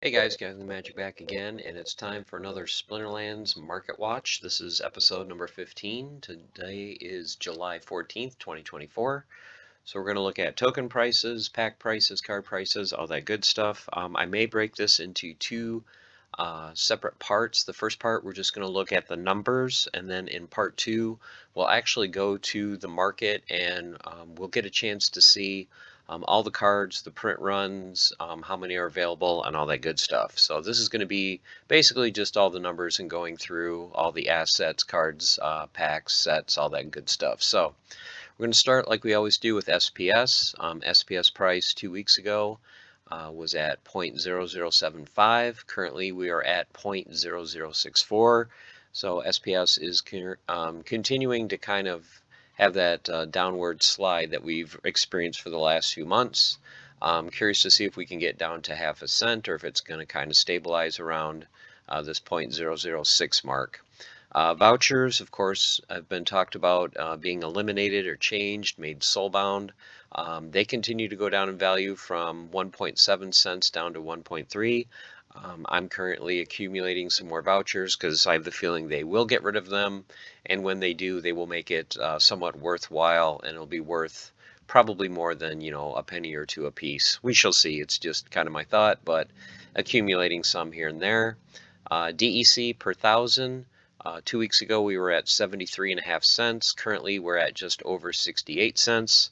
Hey guys, Gavin the Magic back again, and it's time for another Splinterlands Market Watch. This is episode number 15. Today is July 14th, 2024. So we're going to look at token prices, pack prices, card prices, all that good stuff. I may break this into two separate parts. The first part, we're just going to look at the numbers, and then in part two, we'll actually go to the market and we'll get a chance to see all the cards, the print runs, how many are available, and all that good stuff. So this is going to be basically just all the numbers and going through all the assets, cards, packs, sets, all that good stuff. So we're going to start like we always do with SPS. SPS price 2 weeks ago was at 0.0075. Currently we are at 0.0064. So SPS is continuing to kind of have that downward slide that we've experienced for the last few months. I'm curious to see if we can get down to half a cent or if it's going to kind of stabilize around this 0.006 mark. Vouchers, of course, have been talked about being eliminated or changed, made soulbound. They continue to go down in value from 1.7 cents down to 1.3. I'm currently accumulating some more vouchers because I have the feeling they will get rid of them, and when they do, they will make it somewhat worthwhile, and it'll be worth probably more than, a penny or two a piece. We shall see. It's just kind of my thought, but accumulating some here and there. DEC per thousand. 2 weeks ago, we were at 73.5 cents. Currently, we're at just over 68 cents.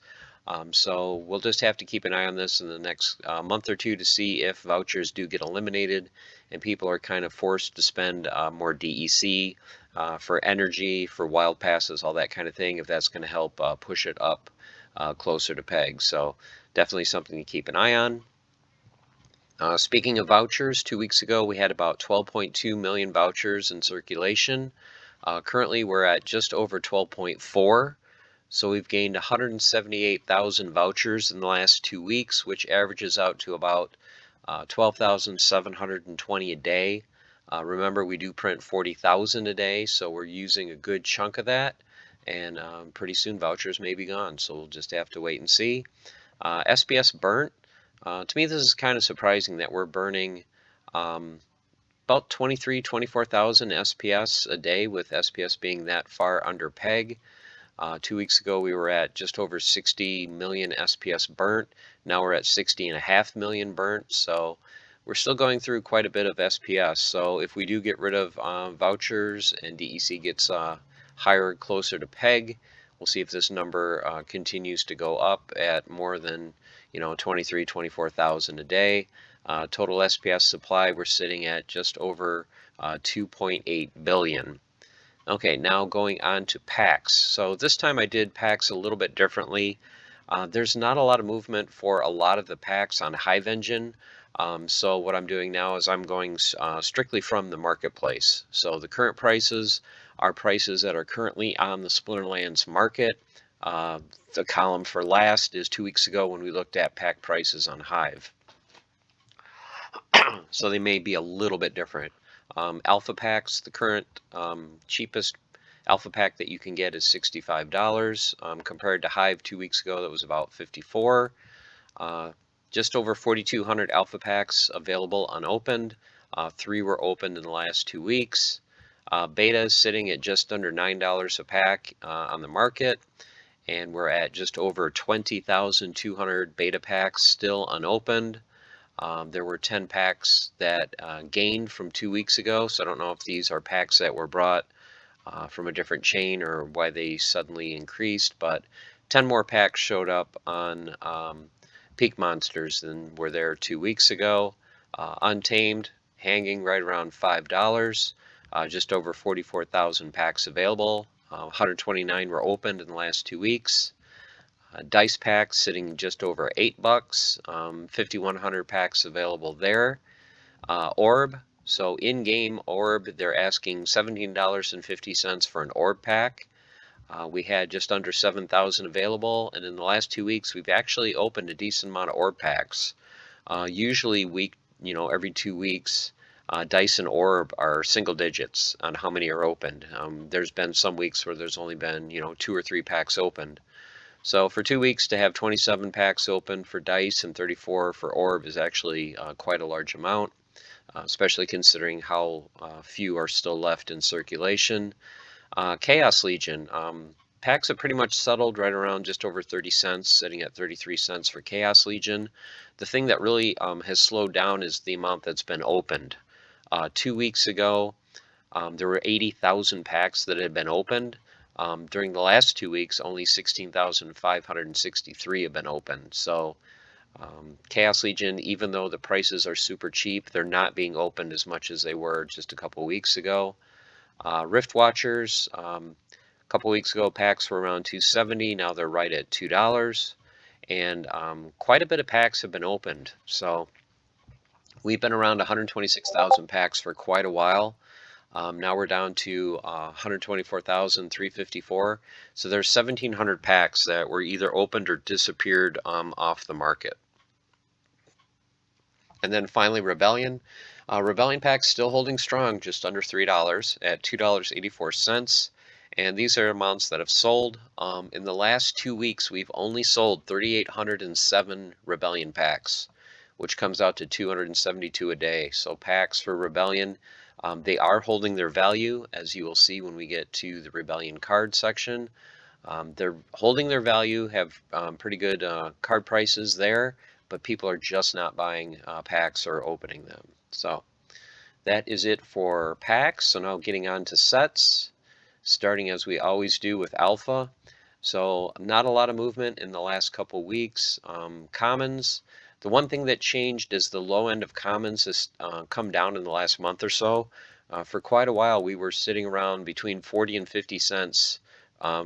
So we'll just have to keep an eye on this in the next month or two to see if vouchers do get eliminated and people are kind of forced to spend more DEC for energy, for wild passes, all that kind of thing, if that's going to help push it up closer to peg. So definitely something to keep an eye on. Speaking of vouchers, 2 weeks ago we had about 12.2 million vouchers in circulation. Currently we're at just over 12.4. So we've gained 178,000 vouchers in the last 2 weeks, which averages out to about 12,720 a day. Remember, we do print 40,000 a day, so we're using a good chunk of that. And pretty soon vouchers may be gone, so we'll just have to wait and see. SPS burnt. To me, this is kind of surprising that we're burning about 24,000 SPS a day, with SPS being that far under peg. 2 weeks ago, we were at just over 60 million SPS burnt. Now we're at 60.5 million burnt. So we're still going through quite a bit of SPS. So if we do get rid of vouchers and DEC gets higher, closer to peg, we'll see if this number continues to go up at more than 24,000 a day. Total SPS supply, we're sitting at just over 2.8 billion. Okay, now going on to packs. So this time I did packs a little bit differently. There's not a lot of movement for a lot of the packs on Hive Engine. So what I'm doing now is I'm going strictly from the marketplace. So the current prices are prices that are currently on the Splinterlands market. The column for last is 2 weeks ago when we looked at pack prices on Hive. So they may be a little bit different. Alpha packs, the current cheapest alpha pack that you can get is $65. Compared to Hive 2 weeks ago, that was about $54. Just over 4,200 alpha packs available unopened. 3 were opened in the last 2 weeks. Beta is sitting at just under $9 a pack on the market, and we're at just over 20,200 beta packs still unopened. There were 10 packs that gained from 2 weeks ago, so I don't know if these are packs that were brought from a different chain or why they suddenly increased, but 10 more packs showed up on Peak Monsters than were there 2 weeks ago. Untamed, hanging right around $5, just over 44,000 packs available. 129 were opened in the last 2 weeks. Dice packs sitting just over $8, 5,100 packs available there. Orb, so in-game Orb, they're asking $17.50 for an Orb pack. We had just under 7,000 available, and in the last 2 weeks, we've actually opened a decent amount of Orb packs. Usually, every 2 weeks, Dice and Orb are single digits on how many are opened. There's been some weeks where there's only been 2 or 3 packs opened. So for 2 weeks to have 27 packs open for Dice and 34 for Orb is actually quite a large amount. especially considering how few are still left in circulation. Chaos Legion. Packs have pretty much settled right around just over 30 cents, sitting at 33 cents for Chaos Legion. The thing that really has slowed down is the amount that's been opened. 2 weeks ago, there were 80,000 packs that had been opened. During the last 2 weeks, only 16,563 have been opened. So Chaos Legion, even though the prices are super cheap, they're not being opened as much as they were just a couple weeks ago. Rift Watchers, a couple weeks ago, packs were around $2.70. Now they're right at $2. And quite a bit of packs have been opened. So we've been around 126,000 packs for quite a while. Now we're down to 124,354. So there's 1,700 packs that were either opened or disappeared off the market. And then finally, Rebellion. Rebellion packs still holding strong, just under $3 at $2.84. And these are amounts that have sold. In the last 2 weeks, we've only sold 3,807 Rebellion packs, which comes out to 272 a day. So packs for Rebellion, they are holding their value, as you will see when we get to the Rebellion card section. They're holding their value, have pretty good card prices there, but people are just not buying packs or opening them. So that is it for packs. So now getting on to sets, starting as we always do with alpha. So not a lot of movement in the last couple weeks. Commons, the one thing that changed is the low end of commons has come down in the last month or so. For quite a while, we were sitting around between 40 and 50 cents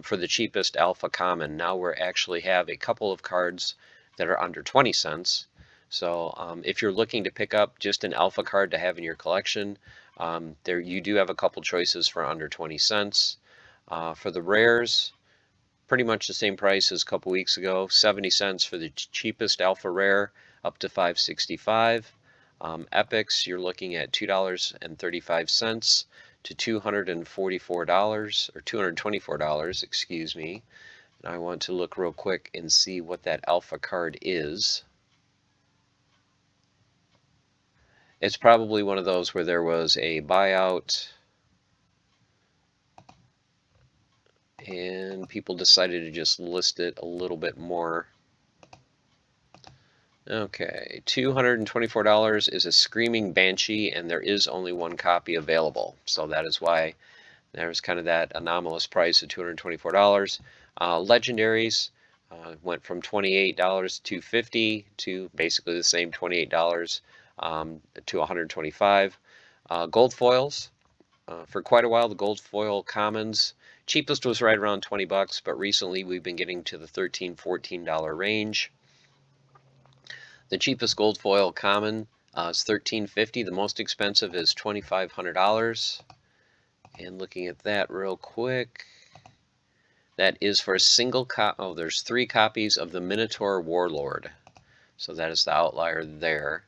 for the cheapest alpha common. Now we actually have a couple of cards that are under 20 cents. So if you're looking to pick up just an alpha card to have in your collection, there you do have a couple choices for under 20 cents. For the rares, pretty much the same price as a couple weeks ago, 70 cents for the cheapest alpha rare, up to 5.65. Epics, you're looking at $2.35 to $244 or $224, excuse me. I want to look real quick and see what that alpha card is. It's probably one of those where there was a buyout and people decided to just list it a little bit more. Okay, $224 is a Screaming Banshee, and there is only one copy available. So that is why there's kind of that anomalous price of $224. Legendaries went from $28 to $50 to basically the same $28 to $125. Gold foils, for quite a while, the gold foil commons, cheapest was right around 20 bucks, but recently we've been getting to the $13, $14 range. The cheapest gold foil common is $13.50. The most expensive is $2,500. And looking at that real quick, that is for a single there's 3 copies of the Minotaur Warlord. So that is the outlier there.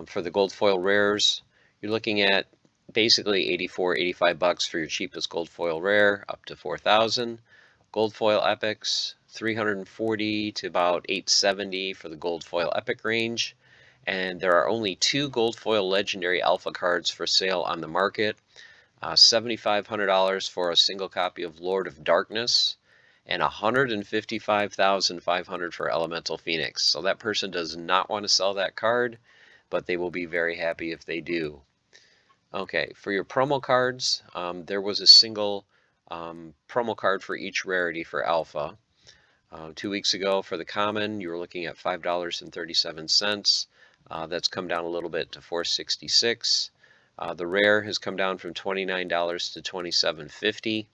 For the gold foil rares, you're looking at basically 84, 85 bucks for your cheapest gold foil rare, up to 4,000. Gold foil epics, 340 to about 870 for the gold foil epic range. And there are only 2 gold foil legendary alpha cards for sale on the market. $7,500 for a single copy of Lord of Darkness, and $155,500 for Elemental Phoenix. So that person does not want to sell that card, but they will be very happy if they do. Okay, for your promo cards, there was a single promo card for each rarity for alpha. 2 weeks ago for the common, you were looking at $5.37. That's come down a little bit to $4.66. The rare has come down from $29 to $27.50.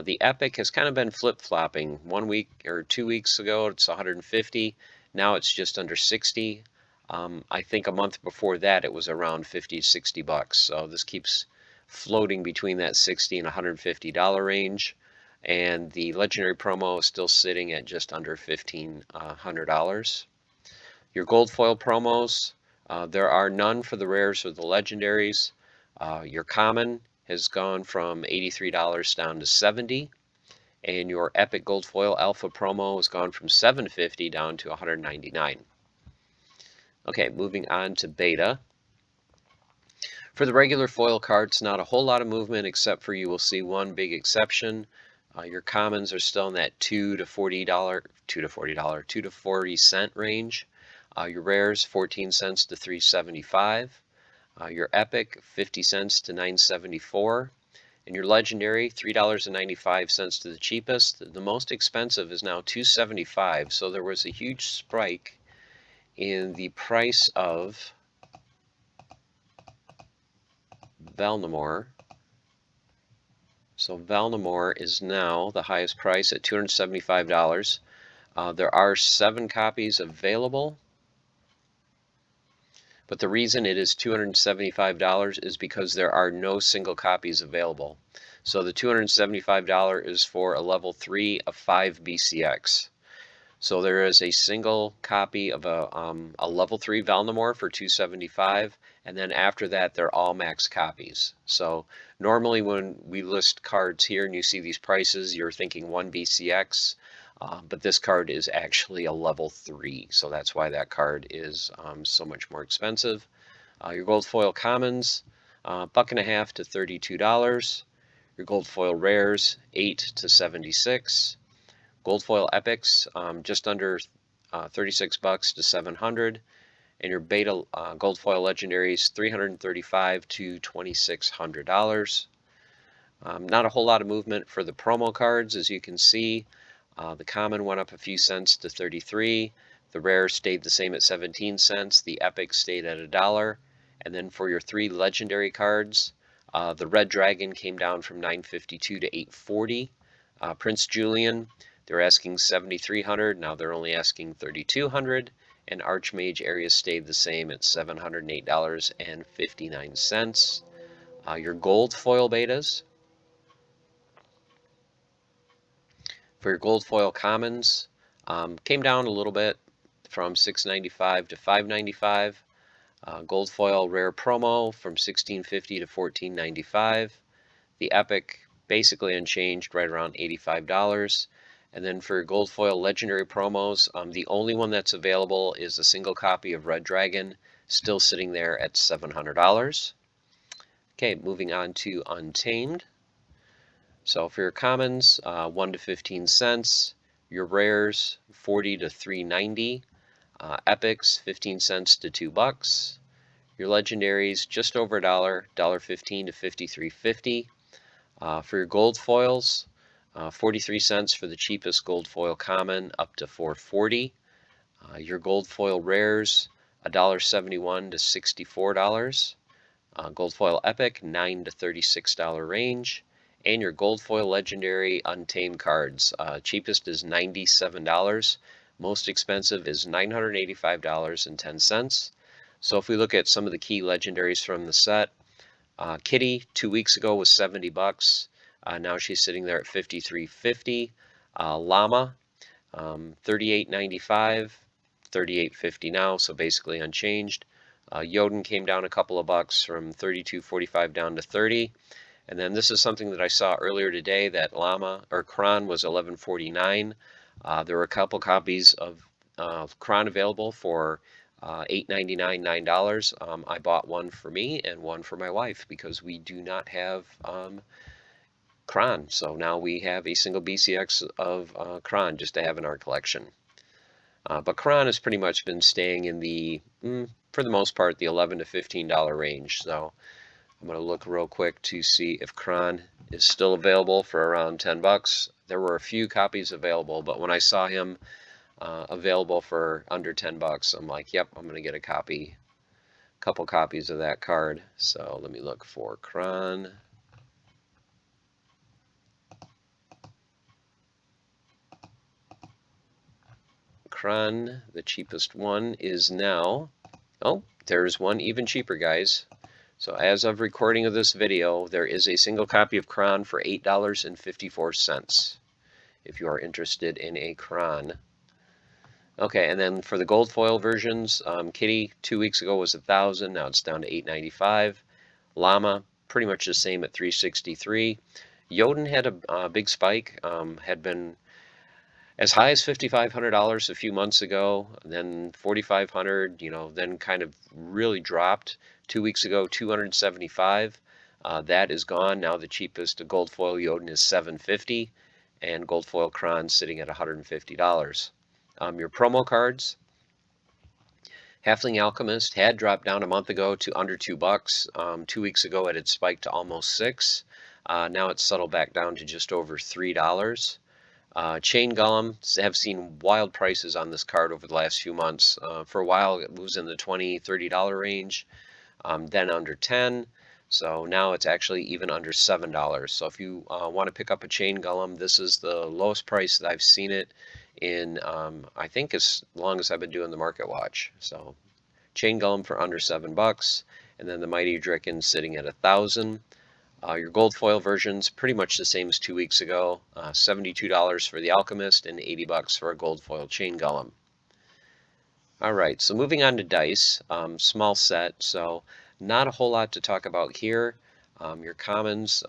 The epic has kind of been flip-flopping. 1 week or 2 weeks ago, it's $150. Now it's just under $60. I think a month before that, it was around $50, $60. So this keeps floating between that $60 and $150 range. And the legendary promo is still sitting at just under $1,500. Your gold foil promos, there are none for the rares or the legendaries. Your common has gone from $83 down to $70, and your epic gold foil alpha promo has gone from $750 down to $199. Okay, moving on to beta. For the regular foil cards, not a whole lot of movement, except for you will see one big exception. Your commons are still in that $2 to $40, $2 to $40 range. Your rares, 14 cents to $3.75. Your epic, 50 cents to $9.74. And your legendary, $3.95 to the cheapest. The most expensive is now $2.75. So there was a huge spike in the price of Velnamore. So Velnamore is now the highest price at $275. There are 7 copies available, but the reason it is $275 is because there are no single copies available. So the $275 is for a level 3 of 5 BCX. So there is a single copy of a level 3 Velnamore for $275, and then after that they're all max copies. So normally when we list cards here and you see these prices, you're thinking 1 BCX, but this card is actually a level 3, so that's why that card is so much more expensive. Your gold foil commons, $1.50 to $32. Your gold foil rares, $8 to $76. Gold foil epics, just under $36 to $700, and your beta gold foil legendaries, $335 to $2,600. Not a whole lot of movement for the promo cards, as you can see. The common went up a few cents to 33. The rare stayed the same at 17 cents. The epic stayed at $1. And then for your 3 legendary cards, the red dragon came down from $9.52 to $8.40. Prince Julian, they're asking $7,300, now they're only asking $3,200, and Archmage area stayed the same at $708.59. Your gold foil betas. For your gold foil commons, came down a little bit from $6.95 to $5.95. Gold foil rare promo from $16.50 to $14.95. The epic basically unchanged, right around $85. And then for gold foil legendary promos, the only one that's available is a single copy of Red Dragon, still sitting there at $700. Okay, moving on to Untamed. So for your commons, 1 to 15 cents. Your rares, 40 to 3.90. Epics, 15 cents to $2. Your legendaries, just over $1, $1.15 to $53.50. For your gold foils, 43 cents for the cheapest gold foil common, up to $4.40. Your gold foil rares, $1.71 to $64. Gold foil epic, $9 to $36 range. And your gold foil legendary untamed cards, cheapest is $97. Most expensive is $985.10. So if we look at some of the key legendaries from the set, Kitty 2 weeks ago was $70. Now she's sitting there at $53.50. Llama, $38.95, $38.50 now, so basically unchanged. Jotun came down a couple of bucks from $32.45 down to $30. And then this is something that I saw earlier today, that Llama or Kron was $11.49. There were a couple copies of Kron available for $8.99, $9. I bought one for me and one for my wife because we do not have Kron. So now we have a single BCX of Kron just to have in our collection. But Kron has pretty much been staying in the, for the most part, the $11 to $15 range. So I'm going to look real quick to see if Kron is still available for around $10. There were a few copies available, but when I saw him available for under $10, I'm like, yep, I'm going to get a couple copies of that card. So let me look for Kron. Kron, the cheapest one, is now, oh, there's one even cheaper, guys. So as of recording of this video, there is a single copy of Kron for $8.54 if you are interested in a Kron. Okay, and then for the gold foil versions, Kitty 2 weeks ago was $1,000, now it's down to $8.95. Llama, pretty much the same at $363. Jotun had a big spike, had been as high as $5,500 a few months ago, then $4,500, then kind of really dropped 2 weeks ago, 275. That is gone. Now the cheapest gold foil Jotun is $7.50, and gold foil Kron sitting at $150. Your promo cards. Halfling Alchemist had dropped down a month ago to under $2. 2 weeks ago, it had spiked to almost $6. Now it's settled back down to just over $3. Chain Golem have seen wild prices on this card over the last few months. For a while, it was in the $20, $30 range, then under 10. So now it's actually even under $7. So if you want to pick up a Chain Golem, this is the lowest price that I've seen it in, I think, as long as I've been doing the Market Watch. So Chain Golem for under $7, and then the Mighty Draken sitting at 1,000. Your gold foil version's pretty much the same as 2 weeks ago. $72 for the Alchemist and $80 for a gold foil Chain Golem. All right, so moving on to dice, small set, so not a whole lot to talk about here. Your commons,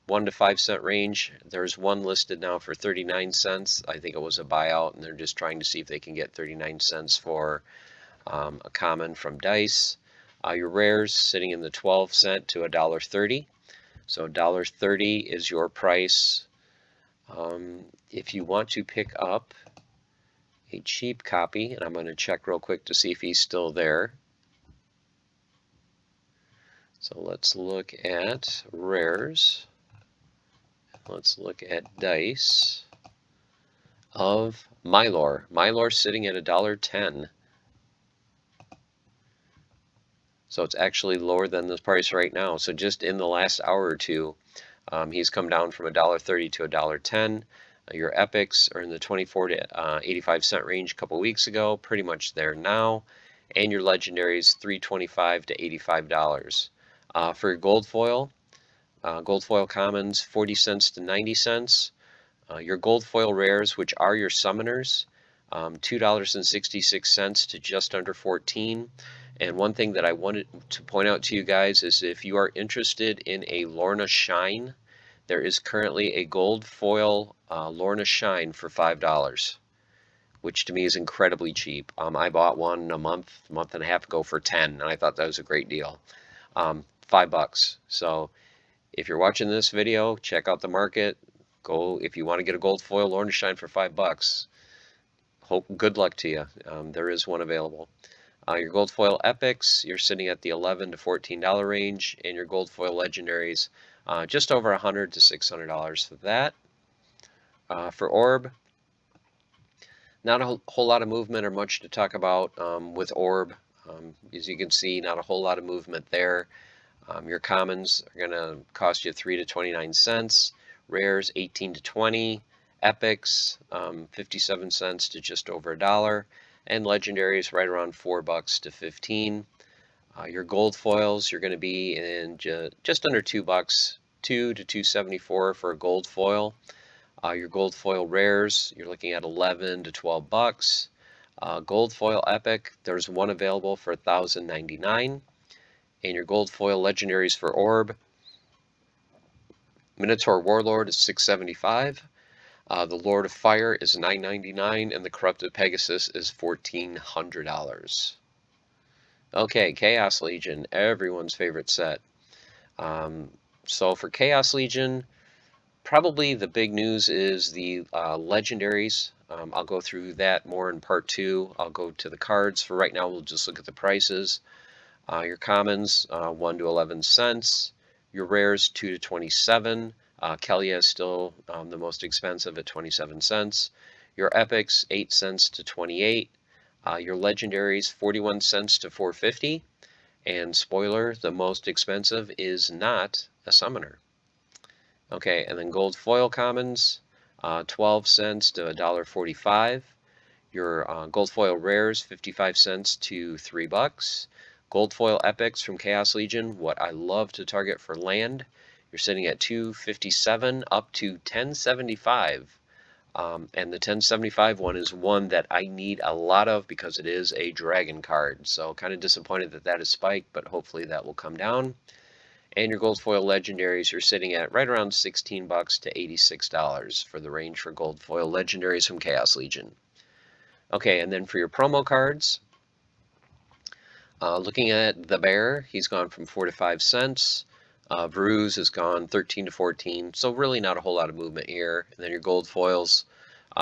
1 to 5 cent range. There's one listed now for 39 cents. I think it was a buyout, and they're just trying to see if they can get 39 cents for a common from dice. Your rares sitting in the 12 cent to $1.30. So $1.30 is your price. If you want to pick up a cheap copy, and I'm going to check real quick to see if he's still there. So let's look at rares. Let's look at dice of Mylor. Mylor sitting at $1.10. So it's actually lower than this price right now. So just in the last hour or two, he's come down from $1.30 to $1.10. Your epics are in the 24 to 85 cent range a couple weeks ago, pretty much there now. And your legendaries, $3.25 to $85. For your gold foil commons, 40 cents to 90 cents. Your gold foil rares, which are your summoners, $2.66 to just under 14. And one thing that I wanted to point out to you guys is if you are interested in a Lorna Shine, there is currently a gold foil Lorna Shine for $5, which to me is incredibly cheap. I bought one a month and a half ago for 10, and I thought that was a great deal. $5. So if you're watching this video, check out the market. Go if you want to get a gold foil Lorna Shine for $5. Good luck to you. There is one available. Your gold foil epics, you're sitting at the $11 to $14 range, and your gold foil legendaries, just over $100 to $600 for that. For orb, not a whole lot of movement or much to talk about with orb. As you can see, not a whole lot of movement there. Your commons are going to cost you 3 to 29 cents. Rares, 18 to 20. Epics, 57 cents to just over $1. And legendaries right around $4 to 15. Your gold foils, you're going to be in just under $2, $2 to $2.74 for a gold foil. Your gold foil rares, you're looking at $11 to $12. Gold foil epic, there's one available for $1,099. And your gold foil legendaries for orb, Minotaur Warlord is $675. The Lord of Fire is $9.99, and the Corrupted Pegasus is $1,400. Okay, Chaos Legion, everyone's favorite set. So for Chaos Legion, probably the big news is the legendaries. I'll go through that more in part 2. I'll go to the cards. For right now, we'll just look at the prices. Your commons, 1 to 11 cents. Your rares, 2 to 27. Kelia is still the most expensive at 27 cents. Your epics, 8 cents to 28. Your legendaries, 41 cents to 450. And spoiler, the most expensive is not a summoner. Okay, and then gold foil commons, 12 cents to $1.45. Your gold foil rares, 55 cents to $3. Gold foil epics from Chaos Legion, what I love to target for land. You're sitting at $2.57 up to $10.75. And the $10.75 one is one that I need a lot of because it is a dragon card. So kind of disappointed that that is spiked, but hopefully that will come down. And your gold foil legendaries, you're sitting at right around $16 to $86 for the range for gold foil legendaries from Chaos Legion. Okay, and then for your promo cards, Looking at the bear, he's gone from 4 to 5 cents. Brews has gone 13 to 14, so really not a whole lot of movement here. And then your gold foils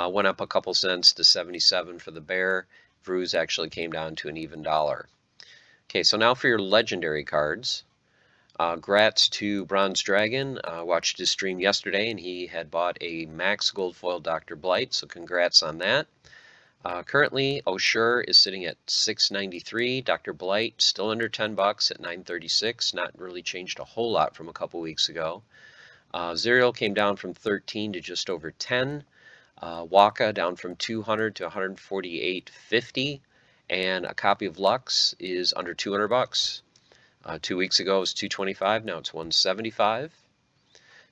went up a couple cents to 77 for the bear. Brews actually came down to an even dollar. Okay, so now for your legendary cards. Grats to Bronze Dragon. Watched his stream yesterday, and he had bought a Max Gold Foil Dr. Blight, so congrats on that. Currently, Oshure is sitting at $6.93. Dr. Blight still under 10 bucks at $9.36. Not really changed a whole lot from a couple weeks ago. Zerial came down from 13 to just over 10. Waka down from 200 to 148.50, and a copy of Lux is under 200 bucks. 2 weeks ago it was 225. Now it's 175.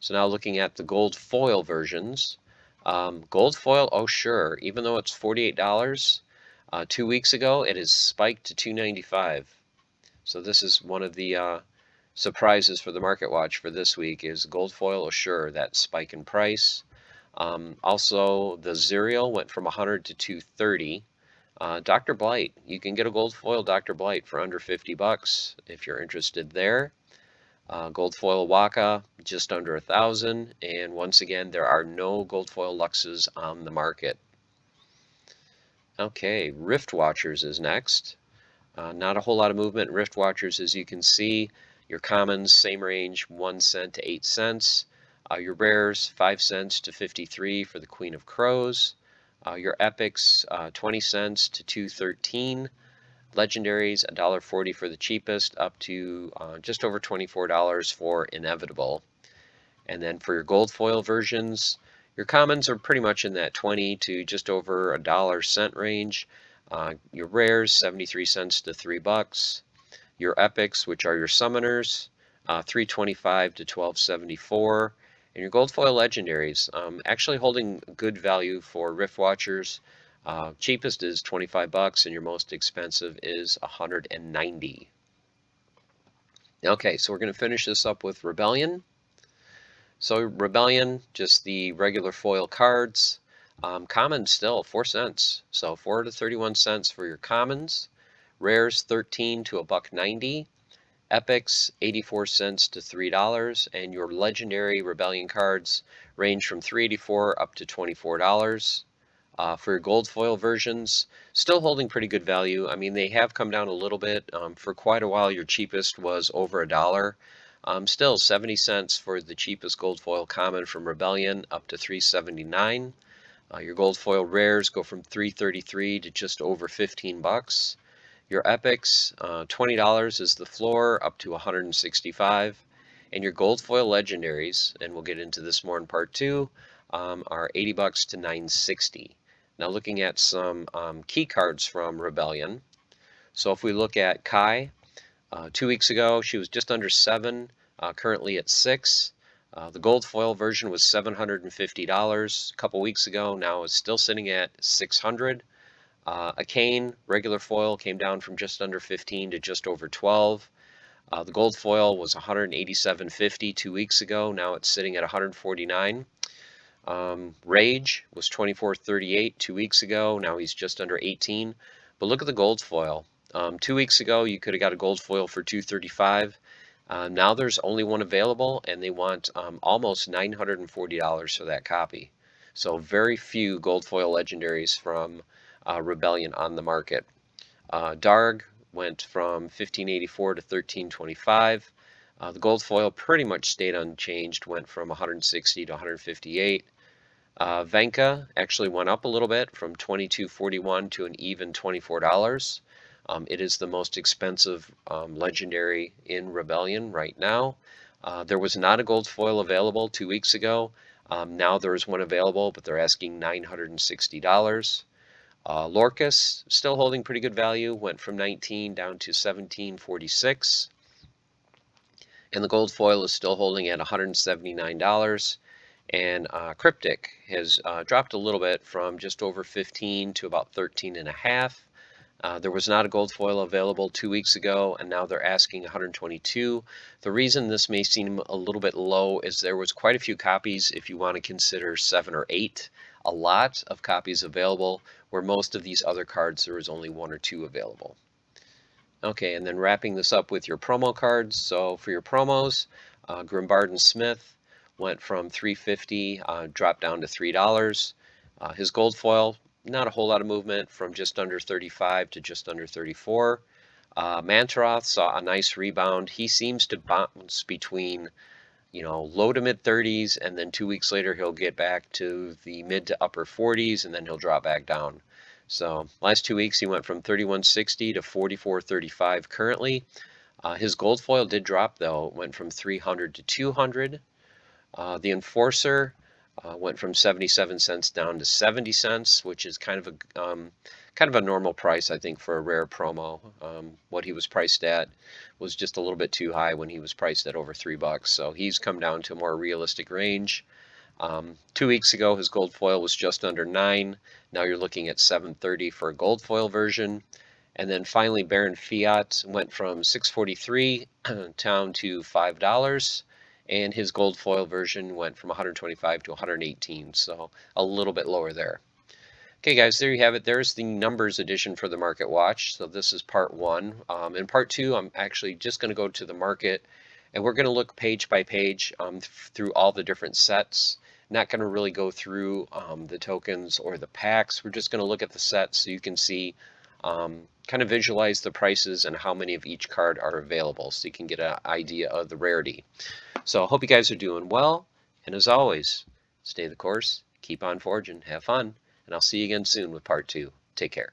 So now looking at the gold foil versions. Gold foil, oh sure, even though it's $48, 2 weeks ago it has spiked to $295. So this is one of the surprises for the Market Watch for this week is gold foil, oh sure, that spike in price. Also, the Zerial went from 100 to 230. Dr. Blight, you can get a gold foil Dr. Blight for under 50 bucks if you're interested there. Gold foil Waka just under 1,000, and once again there are no gold foil Luxes on the market. Okay, Rift Watchers is next. Not a whole lot of movement in Rift Watchers, as you can see. Your commons, same range, 1 cent to 8 cents. Your rares, 5 cents to 53 for the Queen of Crows. Your epics, 20 cents to 213. Legendaries, $1.40 for the cheapest, up to just over $24 for Inevitable. And then for your gold foil versions, your commons are pretty much in that 20 to just over $1 range. Your rares, 73 cents to 3 bucks. Your epics, which are your summoners, 325 to 1274. And your gold foil legendaries, actually holding good value for Rift Watchers. Cheapest is 25 bucks, and your most expensive is 190. Okay, so we're going to finish this up with Rebellion. So Rebellion, just the regular foil cards. Commons still 4 cents, so 4 to 31 cents for your commons. Rares 13 to $1.90. Epics, 84 cents to $3, and your legendary Rebellion cards range from $3.84 up to $24. For your gold foil versions, still holding pretty good value. I mean, they have come down a little bit. For quite a while, your cheapest was over $1. Still 70 cents for the cheapest gold foil common from Rebellion, up to $3.79. Your gold foil rares go from $3.33 to just over 15 bucks. Your epics, $20 is the floor, up to $165. And your gold foil legendaries, and we'll get into this more in part 2, are 80 bucks to 960. Now looking at some key cards from Rebellion. So if we look at Kai, 2 weeks ago she was just under 7, currently at 6. The gold foil version was $750 a couple weeks ago. Now it's still sitting at $600. A cane regular foil came down from just under 15 to just over 12. The gold foil was $187.50 2 weeks ago. Now it's sitting at $149. Rage was $24.38 2 weeks ago. Now he's just under 18. But look at the gold foil. 2 weeks ago you could have got a gold foil for $235. Now there's only one available, and they want almost $940 for that copy. So very few gold foil legendaries from Rebellion on the market. Darg went from $15.84 to $13.25. The gold foil pretty much stayed unchanged, went from $160 to $158. Venka actually went up a little bit from $22.41 to an even $24. It is the most expensive legendary in Rebellion right now. There was not a gold foil available 2 weeks ago. Now there is one available, but they're asking $960. Lorcus, still holding pretty good value, went from 19 down to 17.46. And the gold foil is still holding at $179. And Cryptic has dropped a little bit from just over 15 to about 13.5. There was not a gold foil available 2 weeks ago, and now they're asking 122. The reason this may seem a little bit low is there was quite a few copies, if you want to consider 7 or 8, a lot of copies available, where most of these other cards there was only 1 or 2 available. Okay, and then wrapping this up with your promo cards. So for your promos, Grimbard and Smith went from $3.50, dropped down to $3. His gold foil, not a whole lot of movement, from just under 35 to just under 34. Mantaroth saw a nice rebound. He seems to bounce between, low to mid 30s, and then 2 weeks later he'll get back to the mid to upper 40s, and then he'll drop back down. So last 2 weeks he went from 31.60 to 44.35 currently. His gold foil did drop though. It went from 300 to 200. The Enforcer went from 77 cents down to 70 cents, which is kind of a normal price, I think, for a rare promo. What he was priced at was just a little bit too high when he was priced at over $3. So he's come down to a more realistic range. 2 weeks ago, his gold foil was just under 9. Now you're looking at 7.30 for a gold foil version. And then finally, Baron Fiat went from 6.43 down to $5. And his gold foil version went from 125 to 118, so a little bit lower there. Okay, guys, there you have it. There's the numbers edition for the Market Watch. So this is part one. In part two, I'm actually just going to go to the market, and we're going to look page by page through all the different sets. Not going to really go through the tokens or the packs. We're just going to look at the sets so you can see, kind of visualize the prices and how many of each card are available, so you can get an idea of the rarity. So I hope you guys are doing well, and as always, stay the course, keep on forging, have fun, and I'll see you again soon with part two. Take care.